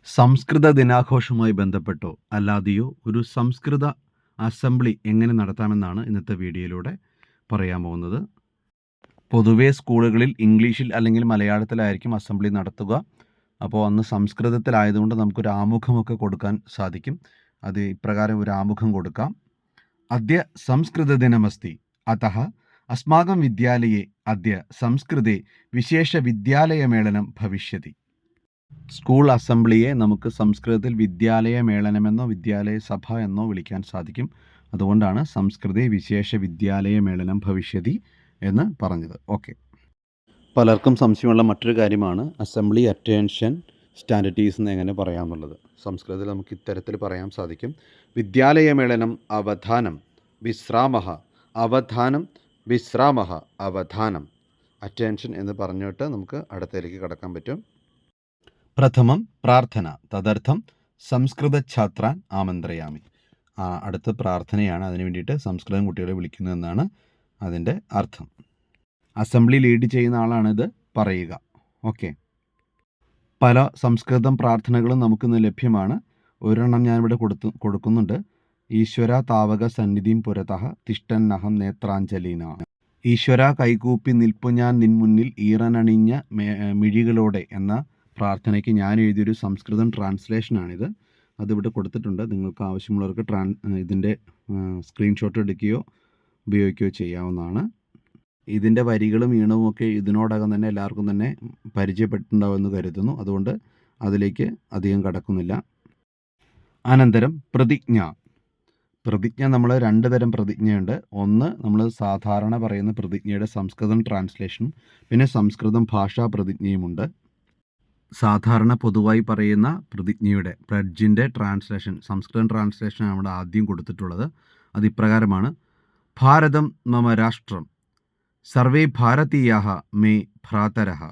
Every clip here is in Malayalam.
സംസ്കൃത ദിനാഘോഷവുമായി ബന്ധപ്പെട്ടോ അല്ലാതെയോ ഒരു സംസ്കൃത അസംബ്ലി എങ്ങനെ നടത്താമെന്നാണ് ഇന്നത്തെ വീഡിയോയിലൂടെ പറയാൻ പോകുന്നത്. പൊതുവേ സ്കൂളുകളിൽ ഇംഗ്ലീഷിൽ അല്ലെങ്കിൽ മലയാളത്തിലായിരിക്കും അസംബ്ലി നടത്തുക. അപ്പോൾ അന്ന് സംസ്കൃതത്തിലായതുകൊണ്ട് നമുക്കൊരു ആമുഖമൊക്കെ കൊടുക്കാൻ സാധിക്കും. അത് ഇപ്രകാരം ഒരു ആമുഖം കൊടുക്കാം. അദ്യ സംസ്കൃതദിനമസ്തി അതഃ അസ്മാകം വിദ്യാലയെ അദ്യ സംസ്കൃതേ വിശേഷവിദ്യാലയമേളനം ഭവിഷ്യതി. സ്കൂൾ അസംബ്ലിയെ നമുക്ക് സംസ്കൃതത്തിൽ വിദ്യാലയ മേളനമെന്നോ വിദ്യാലയ സഭ എന്നോ വിളിക്കാൻ സാധിക്കും. അതുകൊണ്ടാണ് സംസ്കൃതേ വിശേഷ വിദ്യാലയ മേളനം ഭവിഷ്യതി എന്ന് പറഞ്ഞത്. ഓക്കെ. പലർക്കും സംശയമുള്ള മറ്റൊരു കാര്യമാണ് അസംബ്ലി അറ്റൻഷൻ സ്റ്റാൻഡേർഡീസ് എന്ന് എങ്ങനെ പറയാമെന്നുള്ളത്. സംസ്കൃതത്തിൽ നമുക്ക് ഇത്തരത്തിൽ പറയാൻ സാധിക്കും. വിദ്യാലയ മേളനം അവധാനം വിശ്രാമഃ, അവധാനം വിശ്രാമഃ, അവധാനം. അറ്റൻഷൻ എന്ന് പറഞ്ഞിട്ട് നമുക്ക് അടുത്തതിലേക്ക് കടക്കാൻ പറ്റും. പ്രഥമം പ്രാർത്ഥന തദർത്ഥം സംസ്കൃത ഛാത്രാൻ ആമന്ത്രയാമി. അടുത്ത പ്രാർത്ഥനയാണ്. അതിനു വേണ്ടിയിട്ട് സംസ്കൃതം കുട്ടികളെ വിളിക്കുന്നതെന്നാണ് അതിൻ്റെ അർത്ഥം. അസംബ്ലി ലീഡ് ചെയ്യുന്ന ആളാണിത് പറയുക. ഓക്കെ. പല സംസ്കൃതം പ്രാർത്ഥനകളും നമുക്കിന്ന് ലഭ്യമാണ്. ഒരെണ്ണം ഞാനിവിടെ കൊടുക്കുന്നുണ്ട്. ഈശ്വര താവക സന്നിധിം പുരതഃ തിഷ്ടന്നഹം നേത്രാഞ്ജലീന. ഈശ്വര കൈകൂപ്പി നിൽപ്പു ഞാൻ നിൻ മുന്നിൽ ഈറനണിഞ്ഞ മിഴികളോടെ എന്ന പ്രാർത്ഥനയ്ക്ക് ഞാൻ എഴുതിയൊരു സംസ്കൃതം ട്രാൻസ്ലേഷനാണിത്. അതിവിടെ കൊടുത്തിട്ടുണ്ട്. നിങ്ങൾക്ക് ആവശ്യമുള്ളവർക്ക് ഇതിൻ്റെ സ്ക്രീൻഷോട്ട് എടുക്കുകയോ ഉപയോഗിക്കുകയോ ചെയ്യാവുന്നതാണ്. ഇതിൻ്റെ വരികളും ഈണവും ഒക്കെ ഇതിനോടകം തന്നെ എല്ലാവർക്കും തന്നെ പരിചയപ്പെട്ടിട്ടുണ്ടാവുമെന്ന് കരുതുന്നു. അതുകൊണ്ട് അതിലേക്ക് അധികം കടക്കുന്നില്ല. അനന്തരം പ്രതിജ്ഞ. പ്രതിജ്ഞ നമ്മൾ രണ്ട് തരം പ്രതിജ്ഞയുണ്ട്. ഒന്ന് നമ്മൾ സാധാരണ പറയുന്ന പ്രതിജ്ഞയുടെ സംസ്കൃതം ട്രാൻസ്ലേഷനും പിന്നെ സംസ്കൃതം ഭാഷാ പ്രതിജ്ഞയുമുണ്ട്. സാധാരണ പൊതുവായി പറയുന്ന പ്രതിജ്ഞയുടെ പ്ലഡ്ജിൻ്റെ ട്രാൻസ്ലേഷൻ സംസ്കൃതം ട്രാൻസ്ലേഷൻ അവിടെ ആദ്യം കൊടുത്തിട്ടുള്ളത്. അത് ഇപ്രകാരമാണ്: ഭാരതം മമ രാഷ്ട്രം, സർവേ ഭാരതീയാഃ മേ ഭ്രാതരഃ,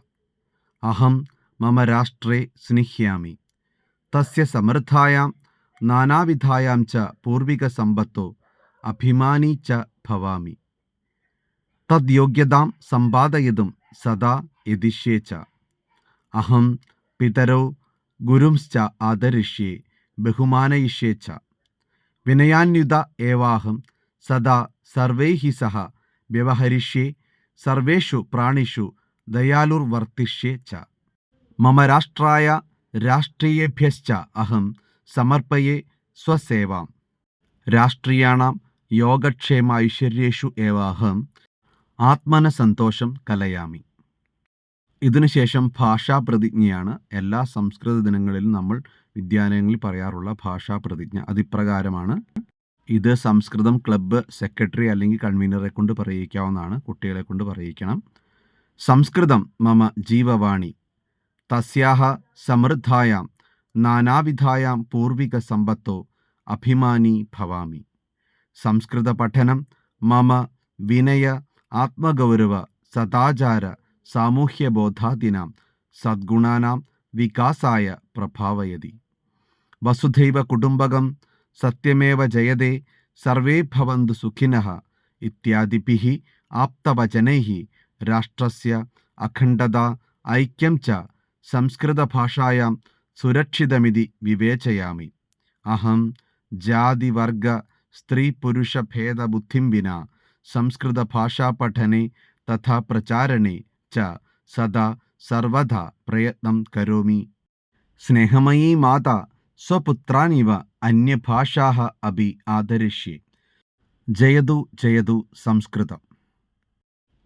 അഹം മമ രാഷ്ട്രേ സ്നിഹ്യാമി, തസ്യ സമൃദ്ധായാം നാനാവിധായാം ച പൂർവിക സമ്പത്തോ അഭിമാനി ച ഭവാമി, തദ്യോഗ്യതാം സമ്പാദയിതും സദാ യദിഷ്യേ ച, അഹം പിതരോ ഗുരുംശ്ച ആദരിഷ്യേ ബഹുമാനയിഷ്യേ ച, വിനയാന്യുത ഏവാഹം സദാ സർവൈഃ സഹ വ്യവഹരിഷ്യേ സർവേഷു പ്രാണിഷു ദയാലുർവർത്തിഷ്യേ ച, മമ രാഷ്ട്രായ രാഷ്ട്രീയേഭ്യശ്ച അഹം സമർപ്പയേ സ്വസേവാം, രാഷ്ട്രീയാണാം യോഗക്ഷേമ ഐശ്വര്യേഷു ഏവാഹം ആത്മനസന്തോഷം കലയാമി. ഇതിനുശേഷം ഭാഷാ പ്രതിജ്ഞയാണ്. എല്ലാ സംസ്കൃത ദിനങ്ങളിലും നമ്മൾ വിദ്യാലയങ്ങളിൽ പറയാറുള്ള ഭാഷാ പ്രതിജ്ഞ. അതിപ്രകാരമാണ്. ഇത് സംസ്കൃതം ക്ലബ്ബ് സെക്രട്ടറി അല്ലെങ്കിൽ കൺവീനറെ കൊണ്ട് പറയിക്കാവുന്നതാണ്. കുട്ടികളെ കൊണ്ട് പറയിക്കണം. സംസ്കൃതം മമ ജീവവാണി, തസ്യാഹ സമൃദ്ധായാം നാനാവിധായാം പൂർവിക സമ്പത്തോ അഭിമാനി ഭവാമി. സംസ്കൃത പഠനം മമ വിനയ ആത്മഗൗരവ സദാചാര സാമൂഹ്യബോധാദീനാം സദ്ഗുണാനാം വികാസായ പ്രഭാവയതി. വസുധൈവ കുടുംബകം സത്യമേവ ജയതേ സർവേ ഭവന്തു സുഖിനഃ ഇത്യാദിഭിഃ ആപ്തവചനൈഃ രാഷ്ട്രസ്യ അഖണ്ഡത ഐക്യം ച സംസ്കൃതഭാഷായാം സുരക്ഷിതമിതി വിവേചയാമി. അഹം ജാതിവർഗ സ്ത്രീപുരുഷഭേദബുദ്ധിം വിനാ സംസ്കൃതഭാഷാപഠനെ തഥാ പ്രചാരണേ ച സദാ സർവദാ പ്രയത്നം കരോമി. സ്നേഹമയീ മാതാ സ്വപുത്രാനിവ അന്യഭാഷാഃ അപി ആദരിഷ്യേ. ജയതു ജയതു സംസ്കൃതം.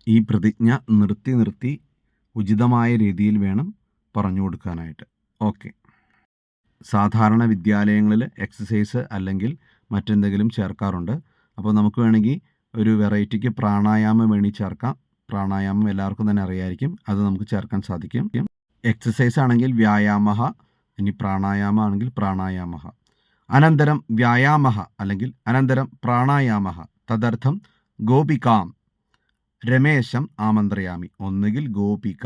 ഈ പ്രതിജ്ഞ നിർത്തി ഉചിതമായ രീതിയിൽ വേണം പറഞ്ഞു കൊടുക്കാനായിട്ട്. ഓക്കെ. സാധാരണ വിദ്യാലയങ്ങളിൽ എക്സസൈസ് അല്ലെങ്കിൽ മറ്റെന്തെങ്കിലും ചേർക്കാറുണ്ട്. അപ്പോൾ നമുക്ക് വേണമെങ്കിൽ ഒരു വെറൈറ്റിക്ക് പ്രാണായാമം വേണ്ടി ചേർക്കാം. പ്രാണായാമം എല്ലാവർക്കും തന്നെ അറിയായിരിക്കും. അത് നമുക്ക് ചേർക്കാൻ സാധിക്കും. എക്സസൈസ് ആണെങ്കിൽ വ്യായാമഃ, ഇനി പ്രാണായാമം ആണെങ്കിൽ പ്രാണായാമഃ. അനന്തരം വ്യായാമഃ അല്ലെങ്കിൽ അനന്തരം പ്രാണായാമഃ തദർത്ഥം ഗോപികാം രമേശം ആമന്ത്രയാമി. ഒന്നുകിൽ ഗോപിക,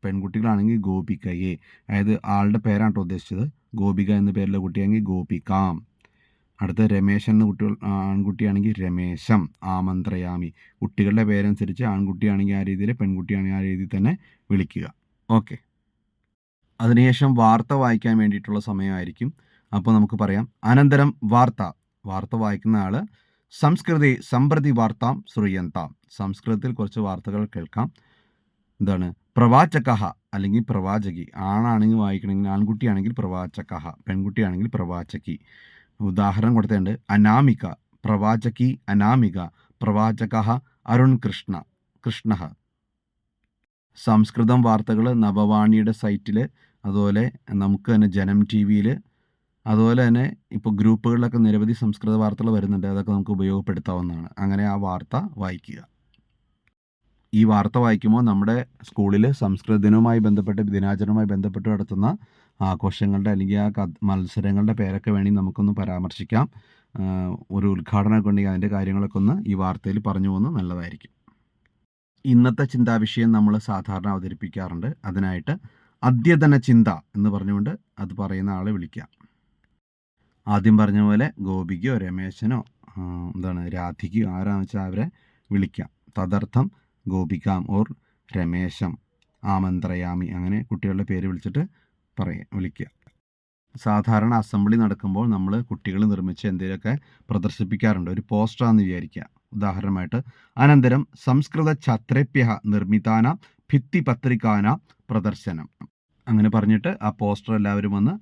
പെൺകുട്ടികളാണെങ്കിൽ ഗോപികയെ, അതായത് ആളുടെ പേരാണ് കേട്ടോ ഉദ്ദേശിച്ചത്. ഗോപിക എന്ന പേരിലെ കുട്ടിയാണെങ്കിൽ ഗോപികാം. അടുത്ത രമേശൻ എന്ന ആൺകുട്ടിയാണെങ്കിൽ രമേശം ആമന്ത്രയാമി. കുട്ടികളുടെ പേരനുസരിച്ച് ആൺകുട്ടിയാണെങ്കിൽ ആ രീതിയിൽ, പെൺകുട്ടിയാണെങ്കിൽ ആ രീതിയിൽ തന്നെ വിളിക്കുക. ഓക്കെ. അതിനുശേഷം വാർത്ത വായിക്കാൻ വേണ്ടിയിട്ടുള്ള സമയമായിരിക്കും. അപ്പോൾ നമുക്ക് പറയാം അനന്തരം വാർത്ത വായിക്കുന്ന ആൾ സംസ്കൃതി സമ്പ്രതി വാർത്താം ശ്രൂയന്താം. സംസ്കൃതത്തിൽ കുറച്ച് വാർത്തകൾ കേൾക്കാം. എന്താണ് പ്രവാചകഹ അല്ലെങ്കിൽ പ്രവാചകി. ആണാണെങ്കിൽ വായിക്കണമെങ്കിൽ ആൺകുട്ടിയാണെങ്കിൽ പ്രവാചകഹ, പെൺകുട്ടിയാണെങ്കിൽ പ്രവാചകി. ഉദാഹരണം കൊടുത്തിട്ടുണ്ട്. അനാമിക പ്രവാചകി അനാമിക പ്രവാചകഹ അരുൺ കൃഷ്ണ. സംസ്കൃതം വാർത്തകൾ നവവാണിയുടെ സൈറ്റിൽ, അതുപോലെ നമുക്ക് തന്നെ ജനം ടി വിയിൽ, അതുപോലെ തന്നെ ഇപ്പോൾ ഗ്രൂപ്പുകളിലൊക്കെ നിരവധി സംസ്കൃത വാർത്തകൾ വരുന്നുണ്ട്. അതൊക്കെ നമുക്ക് ഉപയോഗപ്പെടുത്താവുന്നതാണ്. അങ്ങനെ ആ വാർത്ത വായിക്കുക. ഈ വാർത്ത വായിക്കുമ്പോൾ നമ്മുടെ സ്കൂളിൽ സംസ്കൃത ദിനവുമായി ബന്ധപ്പെട്ട് ദിനാചരണവുമായി ബന്ധപ്പെട്ട് നടത്തുന്ന ആഘോഷങ്ങളുടെ അല്ലെങ്കിൽ ആ മത്സരങ്ങളുടെ പേരൊക്കെ വേണമെങ്കിൽ നമുക്കൊന്ന് പരാമർശിക്കാം. ഒരു ഉദ്ഘാടനമൊക്കെ ഉണ്ടെങ്കിൽ അതിൻ്റെ കാര്യങ്ങളൊക്കെ ഒന്ന് ഈ വാർത്തയിൽ പറഞ്ഞു പോകുന്നത് നല്ലതായിരിക്കും. ഇന്നത്തെ ചിന്താവിഷയം നമ്മൾ സാധാരണ അവതരിപ്പിക്കാറുണ്ട്. അതിനായിട്ട് അദ്യതന ചിന്ത എന്ന് പറഞ്ഞുകൊണ്ട് അത് പറയുന്ന ആളെ വിളിക്കാം. ആദ്യം പറഞ്ഞ പോലെ ഗോപിക്കോ രമേശനോ രാധിക്കയോ ആരാന്ന് വെച്ചാൽ അവരെ വിളിക്കാം. തദർത്ഥം ഗോപികാം ഓർ രമേശം ആമന്ത്രയാമി, അങ്ങനെ കുട്ടികളുടെ പേര് വിളിച്ചിട്ട് വിളിക്കുക. സാധാരണ അസംബ്ലി നടക്കുമ്പോൾ നമ്മൾ കുട്ടികൾ നിർമ്മിച്ച് എന്തെങ്കിലുമൊക്കെ പ്രദർശിപ്പിക്കാറുണ്ട്. ഒരു പോസ്റ്ററാണെന്ന് വിചാരിക്കുക. ഉദാഹരണമായിട്ട് അനന്തരം സംസ്കൃത ഛാത്രേഭ്യ നിർമ്മിതാന ഭിത്തിപത്രികാന പ്രദർശനം, അങ്ങനെ പറഞ്ഞിട്ട് ആ പോസ്റ്റർ എല്ലാവരും വന്ന്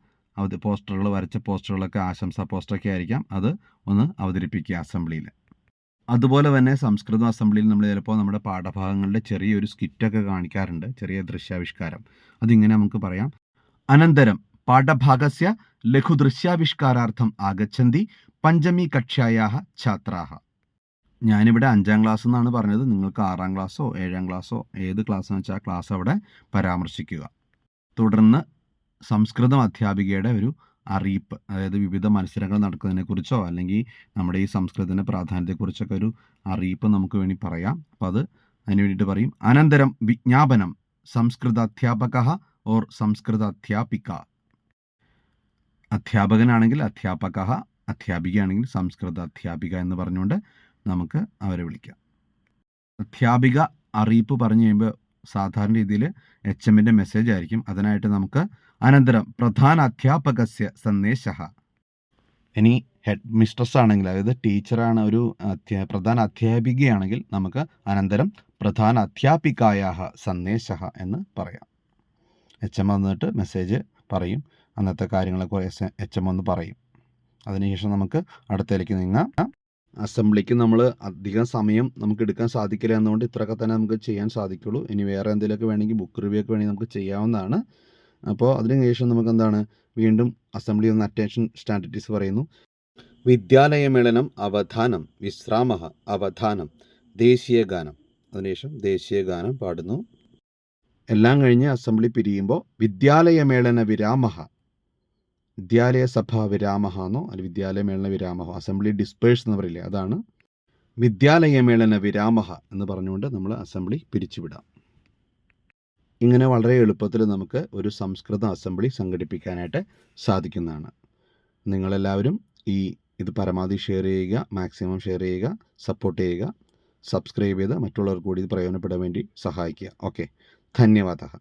പോസ്റ്ററുകൾ വരച്ച പോസ്റ്ററുകളൊക്കെ ആശംസാ പോസ്റ്ററൊക്കെ ആയിരിക്കാം, അത് ഒന്ന് അവതരിപ്പിക്കുക അസംബ്ലിയിൽ. അതുപോലെ തന്നെ സംസ്കൃത അസംബ്ലിയിൽ നമ്മൾ ചിലപ്പോൾ നമ്മുടെ പാഠഭാഗങ്ങളുടെ ചെറിയൊരു സ്കിറ്റൊക്കെ കാണിക്കാറുണ്ട്, ചെറിയ ദൃശ്യാവിഷ്കാരം. അതിങ്ങനെ നമുക്ക് പറയാം. അനന്തരം പാഠഭാഗസ്യ ലഘുദൃശ്യാവിഷ്കാരാർത്ഥം ആഗച്ഛന്തി പഞ്ചമി കക്ഷ്യായാഹ ഛാത്രാഹ. ഞാനിവിടെ 5ാം ക്ലാസ് എന്നാണ് പറഞ്ഞത്. നിങ്ങൾക്ക് 6ാം ക്ലാസ്സോ 7ാം ക്ലാസ്സോ ഏത് ക്ലാസ്സെന്ന് വെച്ചാൽ ആ ക്ലാസ് അവിടെ പരാമർശിക്കുക. തുടർന്ന് സംസ്കൃതം അധ്യാപികയുടെ ഒരു അറിയിപ്പ്, അതായത് വിവിധ മത്സരങ്ങൾ നടക്കുന്നതിനെക്കുറിച്ചോ അല്ലെങ്കിൽ നമ്മുടെ ഈ സംസ്കൃതത്തിൻ്റെ പ്രാധാന്യത്തെക്കുറിച്ചൊക്കെ ഒരു അറിയിപ്പ് നമുക്ക് വേണ്ടി പറയാം. അപ്പോൾ അതിന് വേണ്ടിയിട്ട് പറയും. അനന്തരം വിജ്ഞാപനം സംസ്കൃത അധ്യാപക ഓർ സംസ്കൃത അധ്യാപിക. അധ്യാപകനാണെങ്കിൽ അധ്യാപക, അധ്യാപികയാണെങ്കിൽ സംസ്കൃത അധ്യാപിക എന്ന് പറഞ്ഞുകൊണ്ട് നമുക്ക് അവരെ വിളിക്കാം. അധ്യാപിക അറിയിപ്പ് പറഞ്ഞു കഴിയുമ്പോൾ സാധാരണ രീതിയിൽ HMൻ്റെ മെസ്സേജ് ആയിരിക്കും. അതിനായിട്ട് നമുക്ക് അനന്തരം പ്രധാന അധ്യാപകസ്യ സന്ദേശഃ. ഇനി ഹെഡ് മിസ്ട്രസ് ആണെങ്കിൽ, അതായത് ടീച്ചറാണ്, ഒരു പ്രധാന അധ്യാപികയാണെങ്കിൽ നമുക്ക് അനന്തരം പ്രധാന അധ്യാപികായാഹ സന്ദേശഃ എന്ന് പറയാം. HM വന്നിട്ട് മെസ്സേജ് പറയും, അന്നത്തെ കാര്യങ്ങളൊക്കെ HM ഒന്ന് പറയും. അതിനുശേഷം നമുക്ക് അടുത്തേക്ക് നീങ്ങാം. അസംബ്ലിക്ക് നമ്മൾ അധികം സമയം നമുക്ക് എടുക്കാൻ സാധിക്കില്ല എന്നതുകൊണ്ട് ഇത്രയൊക്കെ തന്നെ നമുക്ക് ചെയ്യാൻ സാധിക്കുള്ളൂ. ഇനി വേറെ എന്തെങ്കിലുമൊക്കെ വേണമെങ്കിൽ ബുക്ക് റിവ്യൂ ഒക്കെ വേണമെങ്കിൽ നമുക്ക് ചെയ്യാവുന്നതാണ്. അപ്പോൾ അതിനുശേഷം നമുക്ക് വീണ്ടും അസംബ്ലി ഒന്ന് അറ്റൻഷൻ സ്റ്റാൻഡേർഡീസ് പറയുന്നു. വിദ്യാലയമേളനം അവധാനം വിശ്രാമഃ അവധാനം ദേശീയ ഗാനം. അതിനുശേഷം ദേശീയ ഗാനം പാടുന്നു. എല്ലാം കഴിഞ്ഞ് അസംബ്ലി പിരിയുമ്പോൾ വിദ്യാലയമേളന വിരാമഃ, വിദ്യാലയ സഭ വിരാമഃ എന്നോ അല്ലെങ്കിൽ വിദ്യാലയമേളന വിരാമഃ, അസംബ്ലി ഡിസ്പേഴ്സ് എന്ന് പറയില്ലേ, അതാണ് വിദ്യാലയമേളന വിരാമഃ എന്ന് പറഞ്ഞുകൊണ്ട് നമ്മൾ അസംബ്ലി പിരിച്ചുവിടാം. ഇങ്ങനെ വളരെ എളുപ്പത്തിൽ നമുക്ക് ഒരു സംസ്കൃത അസംബ്ലി സംഘടിപ്പിക്കാനായിട്ട് സാധിക്കുന്നതാണ്. നിങ്ങളെല്ലാവരും ഇത് പരമാവധി ഷെയർ ചെയ്യുക, മാക്സിമം ഷെയർ ചെയ്യുക, സപ്പോർട്ട് ചെയ്യുക, സബ്സ്ക്രൈബ് ചെയ്ത് മറ്റുള്ളവർക്ക് കൂടി ഇത് പ്രയോജനപ്പെടാൻ വേണ്ടി സഹായിക്കുക. ഓക്കെ, ധന്യവാദः.